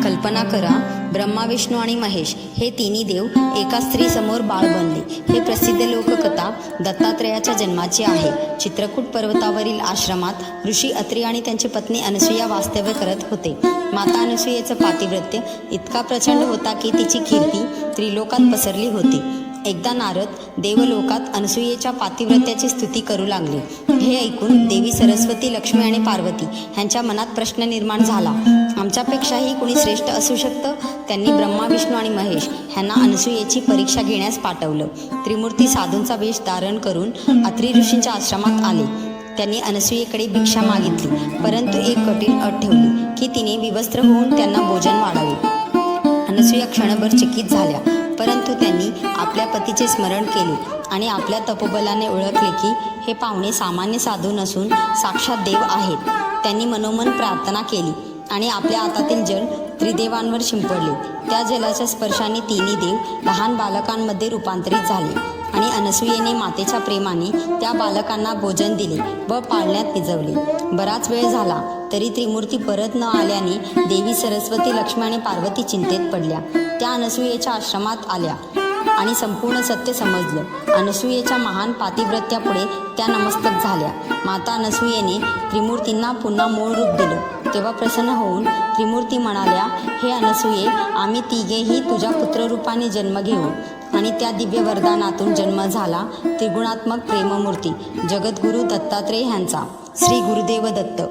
कल्पना करा, ब्रह्मा, विष्णू आणि महेश हे तिन्ही देव एका स्त्रीसमोर बाळ बनले. हे प्रसिद्ध लोककथा दत्तात्रेयाच्या जन्माची आहे. चित्रकूट पर्वतावरील आश्रमात ऋषी अत्री आणि त्यांची पत्नी अनसूया वास्तव्य करत होते. माता अनसूयेचं पातिव्रत्य इतका प्रचंड होता की तिची कीर्ती त्रिलोकात पसरली होती. एकदा नारद देवलोकात अनसूयेच्या पातिव्रत्याची स्तुती करू लागले. हे ऐकून देवी सरस्वती, लक्ष्मी आणि पार्वती यांच्या मनात प्रश्न निर्माण झाला, आमच्यापेक्षाही कुणी श्रेष्ठ असू शकतं? त्यांनी ब्रह्मा, विष्णू आणि महेश यांना अनसूयेची परीक्षा घेण्यास पाठवलं. त्रिमूर्ती साधूंचा वेश धारण करून अत्री ऋषींच्या आश्रमात आले. त्यांनी अनसूयेकडे भिक्षा मागितली, परंतु एक कठीण अट ठेवली की तिने विवस्त्र होऊन त्यांना भोजन वाढावे. अनसूया क्षणभर चकित झाल्या, परंतु त्यांनी आपल्या पतीचे स्मरण केले आणि आपल्या तपोबलाने ओळखले की हे पाहुणे सामान्य साधू नसून साक्षात देव आहेत. त्यांनी मनोमन प्रार्थना केली आणि आपल्या हातातील जल त्रिदेवांवर शिंपडले. त्या जलाच्या स्पर्शाने तिन्ही देव लहान बालकांमध्ये रूपांतरित झाले आणि अनसूयेने मातेच्या प्रेमाने त्या बालकांना भोजन दिले व पाळण्यात निजवले. बराच वेळ झाला तरी त्रिमूर्ती परत न आल्याने देवी सरस्वती, लक्ष्मी आणि पार्वती चिंतेत पडल्या. त्या अनसूयेच्या आश्रमात आल्या आणि संपूर्ण सत्य समजलं. अनसूयेच्या महान पातिव्रत्यापुढे त्या नमस्तक झाल्या. माता अनसूयेने त्रिमूर्तींना पुन्हा मूळ रूप दिलं. तेव्हा प्रसन्न होऊन त्रिमूर्ती म्हणाल्या, हे अनसूये, आम्ही तिघेही तुझ्या पुत्ररूपाने जन्म घेऊ. आणि त्या दिव्य वरदानातून जन्म झाला त्रिगुणात्मक प्रेममूर्ती जगद्गुरू दत्तात्रेय यांचा. श्री गुरुदेव दत्त.